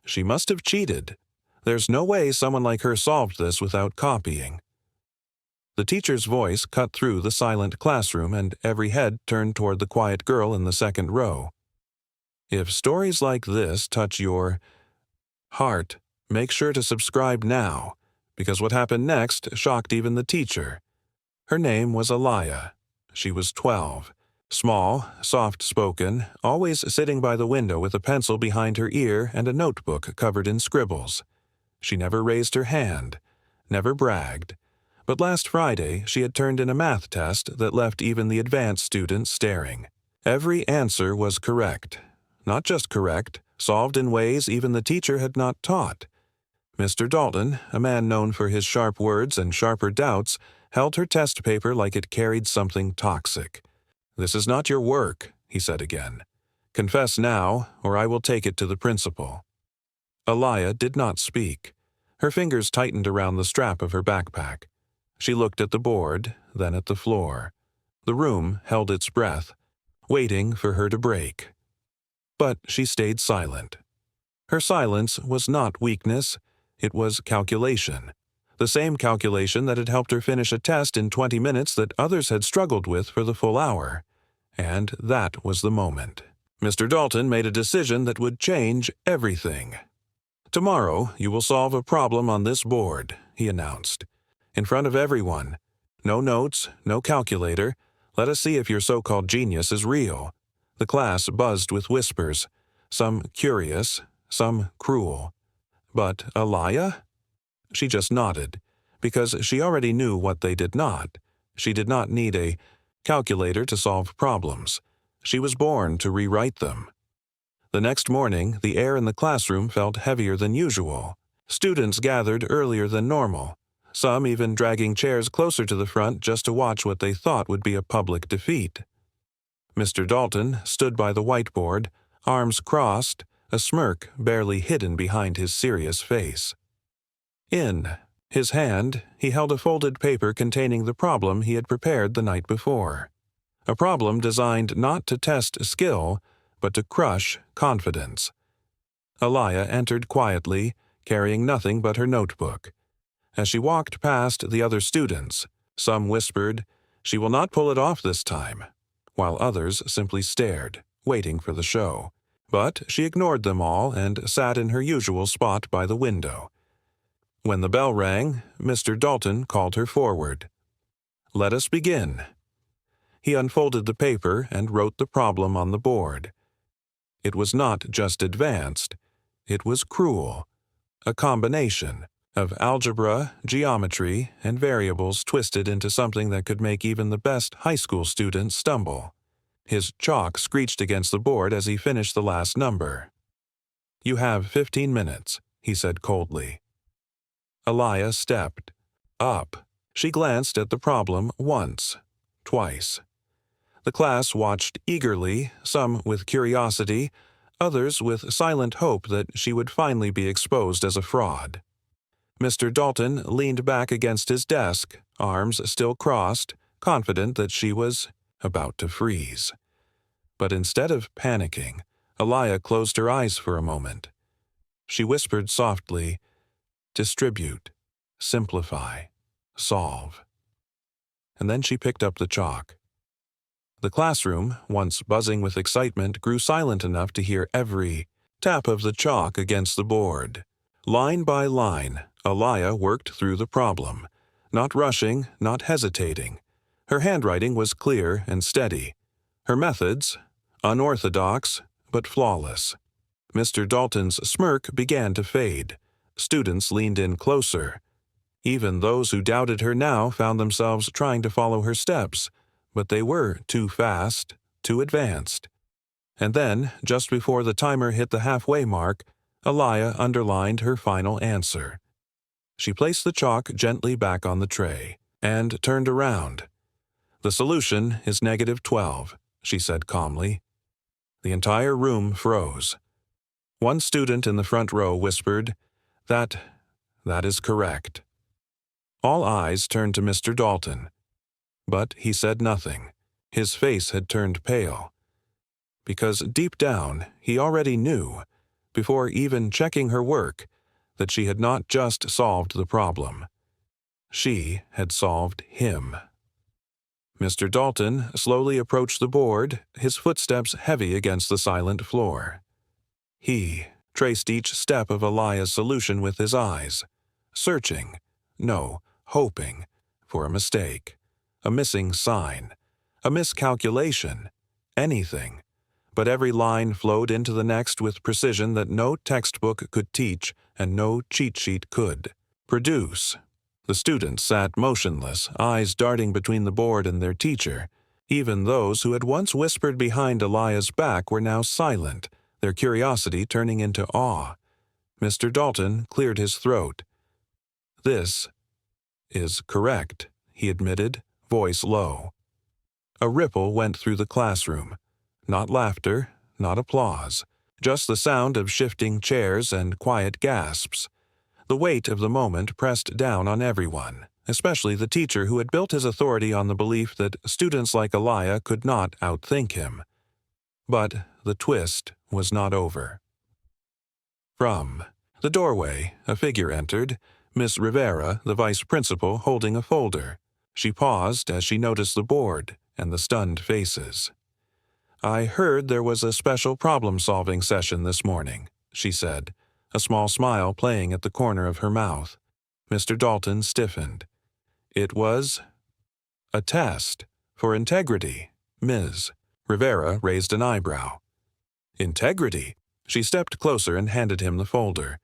She must have cheated. There's no way someone like her solved this without copying. The teacher's voice cut through the silent classroom, and every head turned toward the quiet girl in the second row. If stories like this touch your heart, make sure to subscribe now, because what happened next shocked even the teacher. Her name was Aliyah. She was 12. Small, soft-spoken, always sitting by the window with a pencil behind her ear and a notebook covered in scribbles. She never raised her hand, never bragged. But last Friday, she had turned in a math test that left even the advanced students staring. Every answer was correct. Not just correct, solved in ways even the teacher had not taught. Mr. Dalton, a man known for his sharp words and sharper doubts, held her test paper like it carried something toxic. "This is not your work," he said again. "Confess now, or I will take it to the principal." Aliyah did not speak. Her fingers tightened around the strap of her backpack. She looked at the board, then at the floor. The room held its breath, waiting for her to break. But she stayed silent. Her silence was not weakness, it was calculation. The same calculation that had helped her finish a test in 20 minutes that others had struggled with for the full hour. And that was the moment. Mr. Dalton made a decision that would change everything. "Tomorrow, you will solve a problem on this board," he announced. "In front of everyone. No notes, no calculator. Let us see if your so-called genius is real." The class buzzed with whispers, some curious, some cruel. But Aliyah? She just nodded, because she already knew what they did not. She did not need a calculator to solve problems. She was born to rewrite them. The next morning, the air in the classroom felt heavier than usual. Students gathered earlier than normal, some even dragging chairs closer to the front just to watch what they thought would be a public defeat. Mr. Dalton stood by the whiteboard, arms crossed, a smirk barely hidden behind his serious face. In his hand, he held a folded paper containing the problem he had prepared the night before. A problem designed not to test skill, but to crush confidence. Aliyah entered quietly, carrying nothing but her notebook. As she walked past the other students, some whispered, "She will not pull it off this time," while others simply stared, waiting for the show. But she ignored them all and sat in her usual spot by the window. When the bell rang, Mr. Dalton called her forward. "Let us begin." He unfolded the paper and wrote the problem on the board. It was not just advanced, it was cruel. A combination of algebra, geometry, and variables twisted into something that could make even the best high school student stumble. His chalk screeched against the board as he finished the last number. "You have 15 minutes, he said coldly. Aliyah stepped up. She glanced at the problem once, twice. The class watched eagerly, some with curiosity, others with silent hope that she would finally be exposed as a fraud. Mr. Dalton leaned back against his desk, arms still crossed, confident that she was about to freeze. But instead of panicking, Aliyah closed her eyes for a moment. She whispered softly, "Distribute, simplify, solve." And then she picked up the chalk. The classroom, once buzzing with excitement, grew silent enough to hear every tap of the chalk against the board. Line by line, Aliyah worked through the problem, not rushing, not hesitating. Her handwriting was clear and steady. Her methods, unorthodox, but flawless. Mr. Dalton's smirk began to fade. Students leaned in closer. Even those who doubted her now found themselves trying to follow her steps, but they were too fast, too advanced. And then, just before the timer hit the halfway mark, Aliyah underlined her final answer. She placed the chalk gently back on the tray and turned around. "The solution is -12, she said calmly. The entire room froze. One student in the front row whispered, That is correct." All eyes turned to Mr. Dalton. But he said nothing. His face had turned pale. Because deep down, he already knew. before even checking her work, that she had not just solved the problem. She had solved him. Mr. Dalton slowly approached the board, his footsteps heavy against the silent floor. He traced each step of Elia's solution with his eyes, searching, no, hoping, for a mistake, a missing sign, a miscalculation, anything. But every line flowed into the next with precision that no textbook could teach and no cheat sheet could produce. The students sat motionless, eyes darting between the board and their teacher. Even those who had once whispered behind Elia's back were now silent, their curiosity turning into awe. Mr. Dalton cleared his throat. "This is correct," he admitted, voice low. A ripple went through the classroom. Not laughter, not applause, just the sound of shifting chairs and quiet gasps. The weight of the moment pressed down on everyone, especially the teacher who had built his authority on the belief that students like Elia could not outthink him. But the twist was not over. From the doorway, a figure entered, Miss Rivera, the vice principal, holding a folder. She paused as she noticed the board and the stunned faces. "I heard there was a special problem-solving session this morning," she said, a small smile playing at the corner of her mouth. Mr. Dalton stiffened. "It was a test for integrity." Ms. Rivera raised an eyebrow. "Integrity?" She stepped closer and handed him the folder.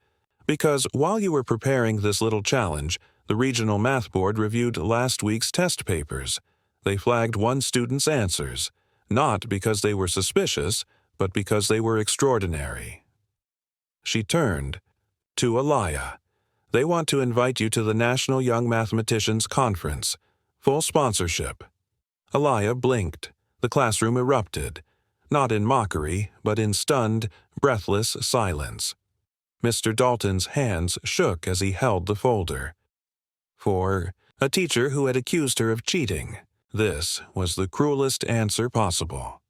"Because while you were preparing this little challenge, the Regional Math Board reviewed last week's test papers. They flagged one student's answers, not because they were suspicious, but because they were extraordinary." She turned to Elia. "They want to invite you to the National Young Mathematicians Conference. Full sponsorship." Elia blinked. The classroom erupted, not in mockery, but in stunned, breathless silence. Mr. Dalton's hands shook as he held the folder. For a teacher who had accused her of cheating, this was the cruelest answer possible.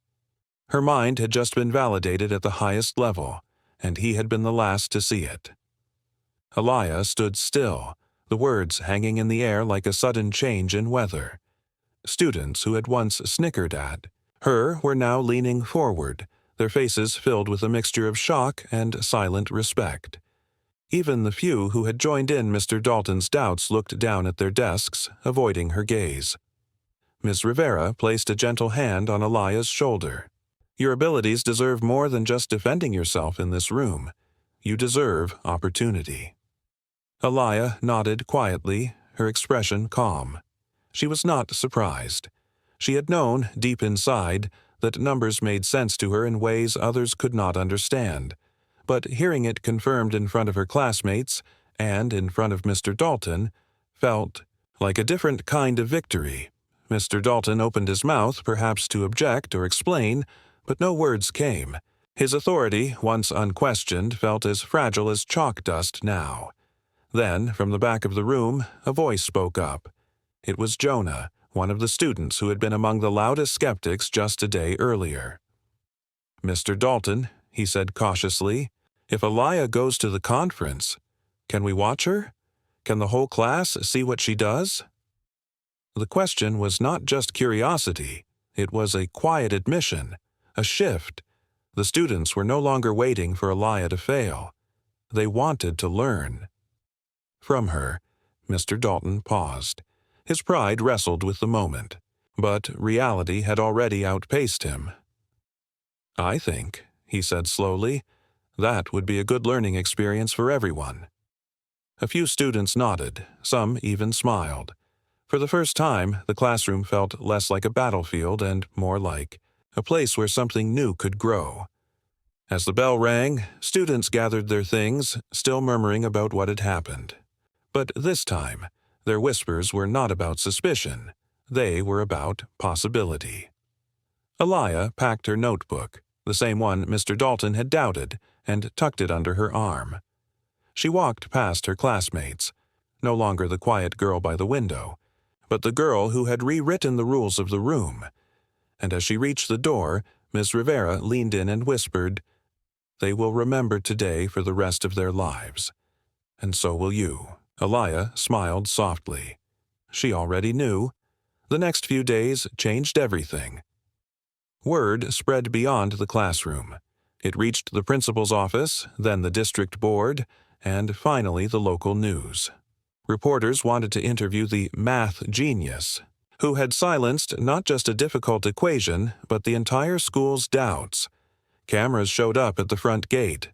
Her mind had just been validated at the highest level, and he had been the last to see it. Elia stood still, the words hanging in the air like a sudden change in weather. Students who had once snickered at her were now leaning forward, their faces filled with a mixture of shock and silent respect. Even the few who had joined in Mr. Dalton's doubts looked down at their desks, avoiding her gaze. Miss Rivera placed a gentle hand on Elia's shoulder. "Your abilities deserve more than just defending yourself in this room. You deserve opportunity." Elia nodded quietly, her expression calm. She was not surprised. She had known, deep inside, that numbers made sense to her in ways others could not understand. But hearing it confirmed in front of her classmates, and in front of Mr. Dalton, felt like a different kind of victory. Mr. Dalton opened his mouth, perhaps to object or explain, but no words came. His authority, once unquestioned, felt as fragile as chalk dust now. Then, from the back of the room, a voice spoke up. It was Jonah, one of the students who had been among the loudest skeptics just a day earlier. "Mr. Dalton," he said cautiously, "if Elia goes to the conference, can we watch her? Can the whole class see what she does?" The question was not just curiosity. It was a quiet admission, a shift. The students were no longer waiting for Elia to fail. They wanted to learn. From her, Mr. Dalton paused. His pride wrestled with the moment, but reality had already outpaced him. "I think," he said slowly, "that would be a good learning experience for everyone." A few students nodded, some even smiled. For the first time, the classroom felt less like a battlefield and more like a place where something new could grow. As the bell rang, students gathered their things, still murmuring about what had happened. But this time, their whispers were not about suspicion. They were about possibility. Elia packed her notebook, the same one Mr. Dalton had doubted, and tucked it under her arm. She walked past her classmates, no longer the quiet girl by the window, but the girl who had rewritten the rules of the room. And as she reached the door, Miss Rivera leaned in and whispered, They will remember today for the rest of their lives. And so will you." Aliyah smiled softly. She already knew. The next few days changed everything. Word spread beyond the classroom. It reached the principal's office, then the district board, and finally the local news. Reporters wanted to interview the math genius, who had silenced not just a difficult equation, but the entire school's doubts. Cameras showed up at the front gate.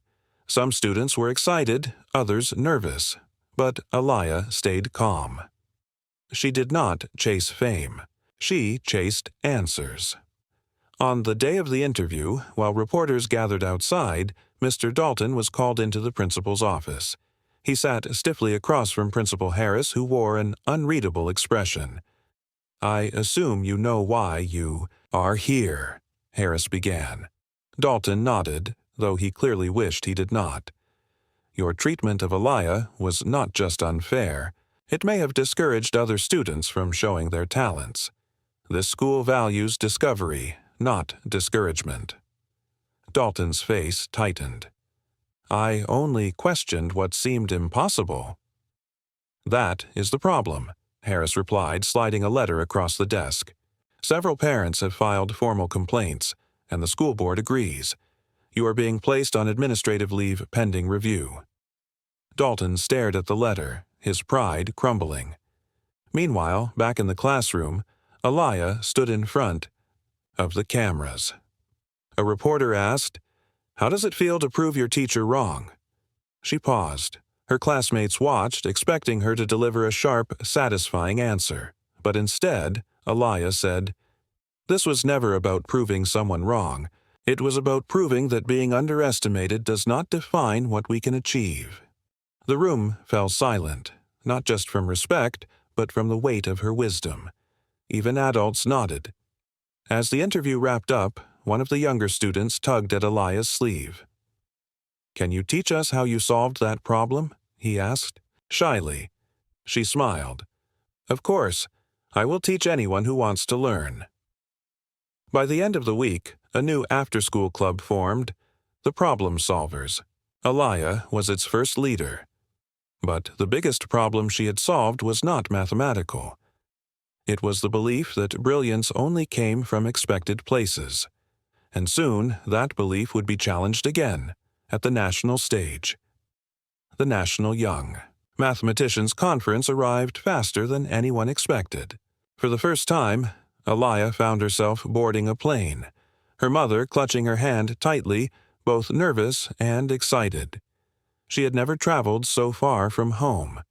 Some students were excited, others nervous, but Aliyah stayed calm. She did not chase fame. She chased answers. On the day of the interview, while reporters gathered outside, Mr. Dalton was called into the principal's office. He sat stiffly across from Principal Harris, who wore an unreadable expression. "I assume you know why you are here," Harris began. Dalton nodded, though he clearly wished he did not. "Your treatment of Aliyah was not just unfair. It may have discouraged other students from showing their talents. This school values discovery, not discouragement." Dalton's face tightened. "I only questioned what seemed impossible." "That is the problem," Harris replied, sliding a letter across the desk. "Several parents have filed formal complaints, and the school board agrees. You are being placed on administrative leave pending review." Dalton stared at the letter, his pride crumbling. Meanwhile, back in the classroom, Aliyah stood in front of the cameras. A reporter asked, "How does it feel to prove your teacher wrong?" She paused. Her classmates watched, expecting her to deliver a sharp, satisfying answer. But instead, Aliyah said, "This was never about proving someone wrong. It was about proving that being underestimated does not define what we can achieve." The room fell silent, not just from respect, but from the weight of her wisdom. Even adults nodded. As the interview wrapped up, one of the younger students tugged at Aliyah's sleeve. "Can you teach us how you solved that problem?" he asked, shyly. She smiled. "Of course, I will teach anyone who wants to learn." By the end of the week, a new after-school club formed, the Problem Solvers. Aliyah was its first leader. But the biggest problem she had solved was not mathematical. It was the belief that brilliance only came from expected places. And soon, that belief would be challenged again, at the national stage. The National Young Mathematicians Conference arrived faster than anyone expected. For the first time, Aliyah found herself boarding a plane, her mother clutching her hand tightly, both nervous and excited. She had never traveled so far from home.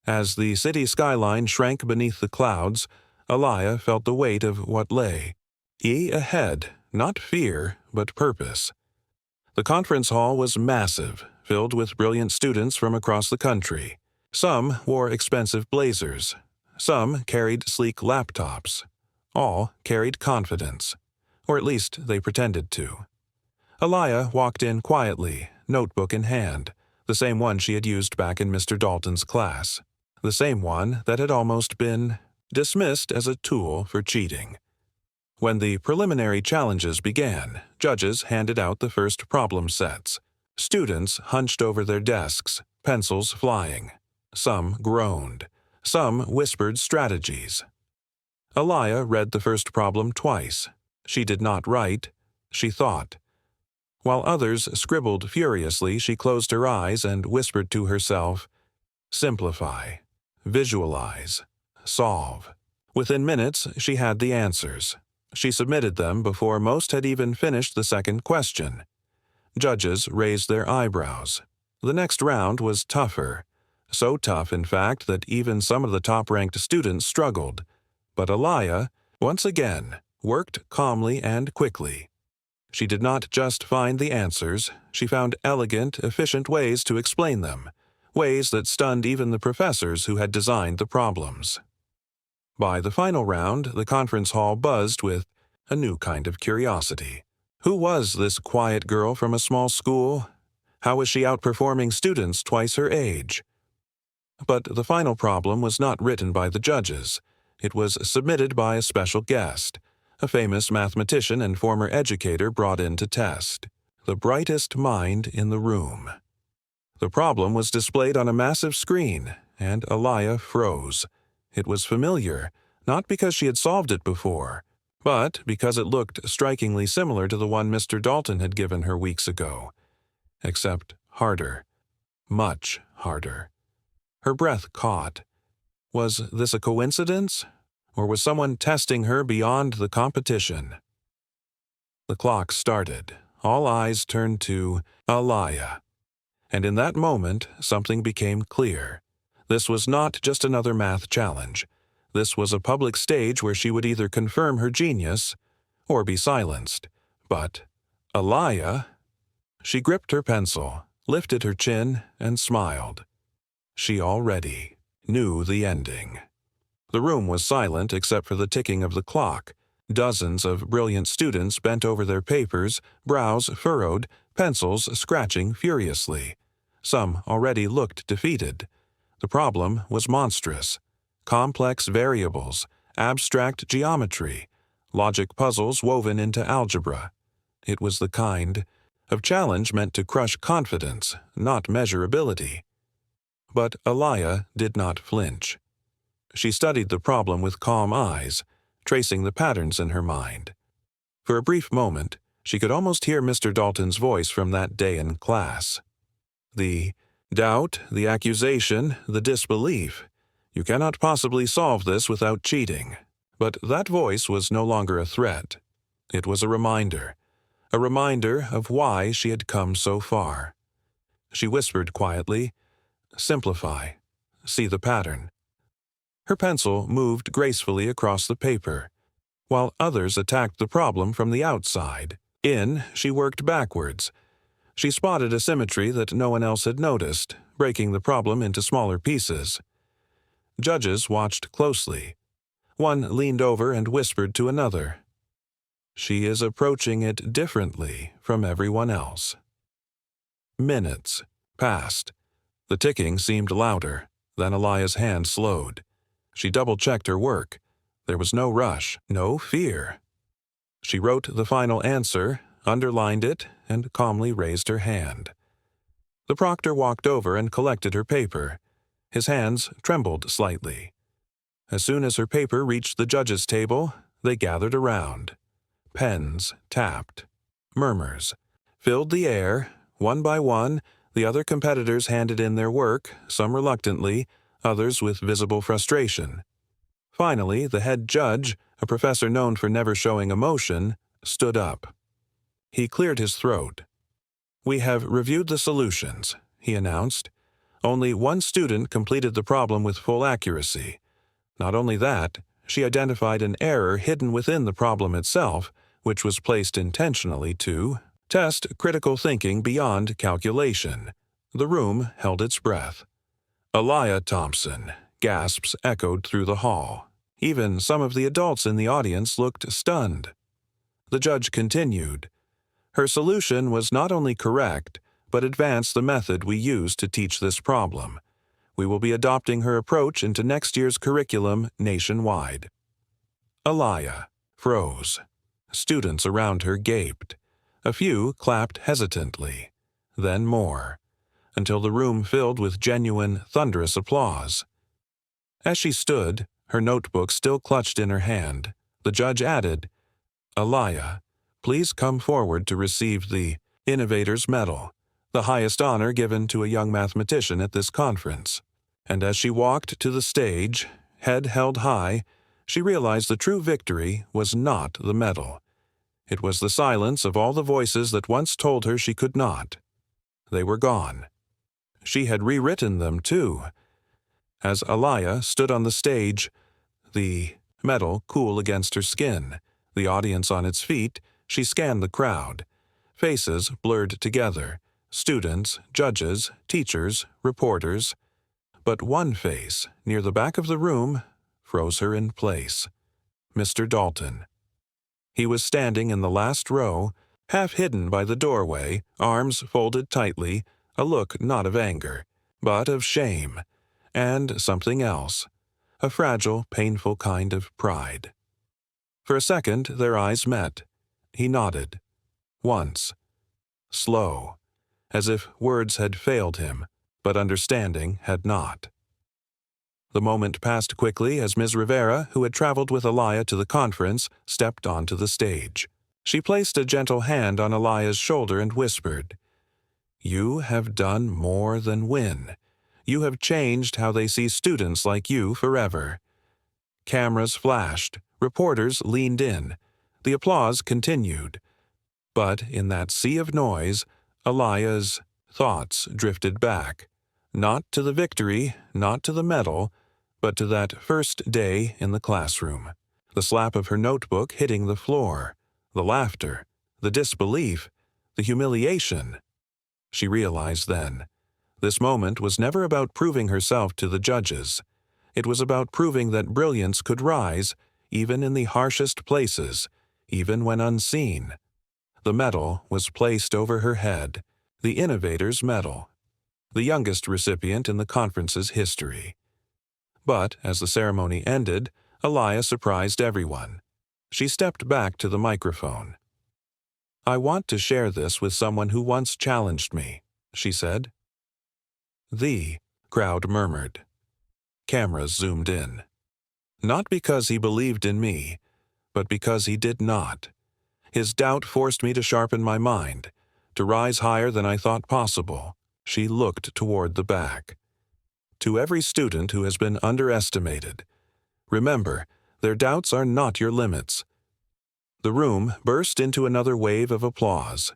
As the city skyline shrank beneath the clouds, Aliyah felt the weight of what lay. Ahead, not fear, but purpose. The conference hall was massive, filled with brilliant students from across the country. Some wore expensive blazers. Some carried sleek laptops. All carried confidence, or at least they pretended to. Aliyah walked in quietly, notebook in hand, the same one she had used back in Mr. Dalton's class, the same one that had almost been dismissed as a tool for cheating. When the preliminary challenges began, judges handed out the first problem sets. Students hunched over their desks, pencils flying. Some groaned. Some whispered strategies. Aliyah read the first problem twice. She did not write, she thought. While others scribbled furiously, she closed her eyes and whispered to herself, "Simplify, visualize, solve." Within minutes, she had the answers. She submitted them before most had even finished the second question. Judges raised their eyebrows. The next round was tougher. So tough, in fact, that even some of the top-ranked students struggled. But Aliyah, once again, worked calmly and quickly. She did not just find the answers, she found elegant, efficient ways to explain them, ways that stunned even the professors who had designed the problems. By the final round, the conference hall buzzed with a new kind of curiosity. Who was this quiet girl from a small school? How was she outperforming students twice her age? But the final problem was not written by the judges. It was submitted by a special guest, a famous mathematician and former educator brought in to test. the brightest mind in the room. The problem was displayed on a massive screen, and Alaya froze. It was familiar, not because she had solved it before, but because it looked strikingly similar to the one Mr. Dalton had given her weeks ago. Except harder. Much harder. Her breath caught. Was this a coincidence? Or was someone testing her beyond the competition? The clock started. All eyes turned to Alaya. And in that moment, something became clear. This was not just another math challenge. This was a public stage where she would either confirm her genius or be silenced. But Alaya... She gripped her pencil, lifted her chin, and smiled. She already knew the ending. The room was silent except for the ticking of the clock. Dozens of brilliant students bent over their papers, brows furrowed, pencils scratching furiously. Some already looked defeated. The problem was monstrous. Complex variables, abstract geometry, logic puzzles woven into algebra. It was the kind of challenge meant to crush confidence, not measurability. But Alaya did not flinch. She studied the problem with calm eyes, tracing the patterns in her mind. For a brief moment, she could almost hear Mr. Dalton's voice from that day in class. The doubt, the accusation, the disbelief. You cannot possibly solve this without cheating. But that voice was no longer a threat. It was a reminder of why she had come so far. She whispered quietly, "Simplify. See the pattern." Her pencil moved gracefully across the paper, while others attacked the problem from the outside. She worked backwards. She spotted a symmetry that no one else had noticed, breaking the problem into smaller pieces. Judges watched closely. One leaned over and whispered to another, "She is approaching it differently from everyone else." Minutes passed. The ticking seemed louder. Then Alaya's hand slowed. She double-checked her work. There was no rush, no fear. She wrote the final answer, underlined it, and calmly raised her hand. The proctor walked over and collected her paper. His hands trembled slightly. As soon as her paper reached the judges' table, they gathered around. Pens tapped. Murmurs filled the air. One by one, the other competitors handed in their work, some reluctantly, others with visible frustration. Finally, the head judge, a professor known for never showing emotion, stood up. He cleared his throat. "We have reviewed the solutions," he announced. "Only one student completed the problem with full accuracy. Not only that, she identified an error hidden within the problem itself, which was placed intentionally to test critical thinking beyond calculation." The room held its breath. "Alaya Thompson," gasps echoed through the hall. Even some of the adults in the audience looked stunned. The judge continued. "Her solution was not only correct, but advanced the method we use to teach this problem. We will be adopting her approach into next year's curriculum nationwide." Alaya froze. Students around her gaped. A few clapped hesitantly, then more, until the room filled with genuine, thunderous applause. As she stood, her notebook still clutched in her hand, the judge added, "Alaya, please come forward to receive the Innovator's Medal, the highest honor given to a young mathematician at this conference." And as she walked to the stage, head held high, she realized the true victory was not the medal. It was the silence of all the voices that once told her she could not. They were gone. She had rewritten them, too. As Alaya stood on the stage, the medal cool against her skin, the audience on its feet, she scanned the crowd. Faces blurred together, students, judges, teachers, reporters. But one face, near the back of the room, froze her in place. Mr. Dalton. He was standing in the last row, half hidden by the doorway, arms folded tightly, a look not of anger, but of shame, and something else, a fragile, painful kind of pride. For a second their eyes met. He nodded. Once. slow, as if words had failed him, but understanding had not. The moment passed quickly as Ms. Rivera, who had traveled with Elia to the conference, stepped onto the stage. She placed a gentle hand on Elia's shoulder and whispered, "You have done more than win. You have changed how they see students like you forever." Cameras flashed, reporters leaned in. The applause continued. But in that sea of noise, Elia's thoughts drifted back, not to the victory, not to the medal, but to that first day in the classroom. The slap of her notebook hitting the floor, the laughter, the disbelief, the humiliation. She realized then, this moment was never about proving herself to the judges. It was about proving that brilliance could rise, even in the harshest places, even when unseen. The medal was placed over her head, the Innovator's Medal, the youngest recipient in the conference's history. But as the ceremony ended, Elia surprised everyone. She stepped back to the microphone. "I want to share this with someone who once challenged me," she said. "The," crowd murmured. Cameras zoomed in. "Not because he believed in me, but because he did not. His doubt forced me to sharpen my mind, to rise higher than I thought possible." She looked toward the back. "To every student who has been underestimated, remember, their doubts are not your limits." The room burst into another wave of applause,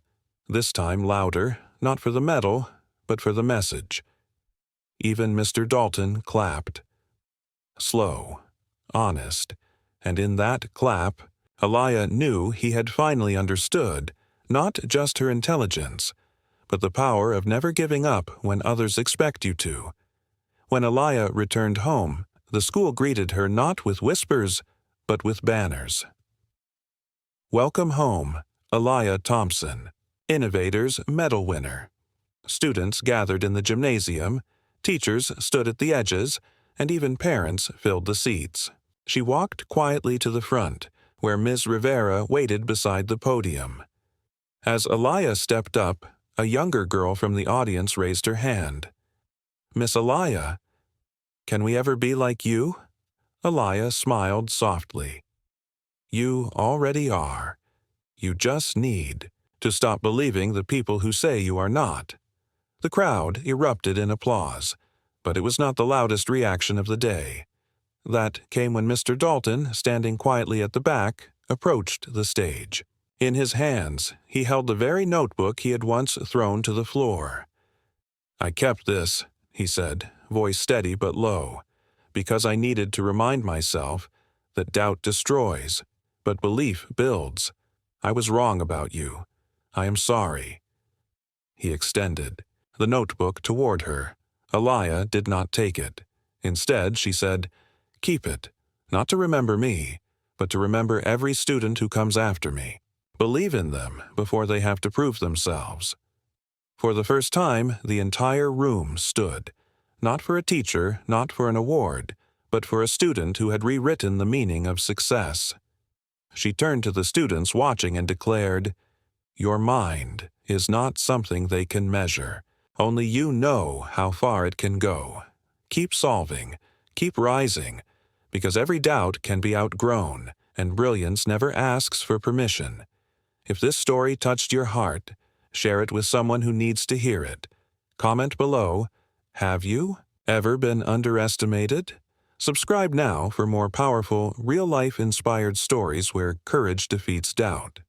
this time louder, not for the medal, but for the message. Even Mr. Dalton clapped. Slow, honest, and in that clap, Elia knew he had finally understood not just her intelligence, but the power of never giving up when others expect you to. When Elia returned home, the school greeted her not with whispers, but with banners. "Welcome home, Elia Thompson, Innovator's Medal winner." Students gathered in the gymnasium, teachers stood at the edges, and even parents filled the seats. She walked quietly to the front, where Ms. Rivera waited beside the podium. As Elia stepped up, a younger girl from the audience raised her hand. "Miss Elia, can we ever be like you?" Elia smiled softly. "You already are. You just need to stop believing the people who say you are not." The crowd erupted in applause, but it was not the loudest reaction of the day. That came when Mr. Dalton, standing quietly at the back, approached the stage. In his hands, he held the very notebook he had once thrown to the floor. "I kept this," he said, voice steady but low, "because I needed to remind myself that doubt destroys, but belief builds. I was wrong about you. I am sorry." He extended the notebook toward her. Elia did not take it. Instead, she said, "Keep it, not to remember me, but to remember every student who comes after me. Believe in them before they have to prove themselves." For the first time, the entire room stood, not for a teacher, not for an award, but for a student who had rewritten the meaning of success. She turned to the students watching and declared, "Your mind is not something they can measure. Only you know how far it can go. Keep solving, keep rising, because every doubt can be outgrown, and brilliance never asks for permission. If this story touched your heart, share it with someone who needs to hear it. Comment below, have you ever been underestimated? Subscribe now for more powerful, real-life inspired stories where courage defeats doubt.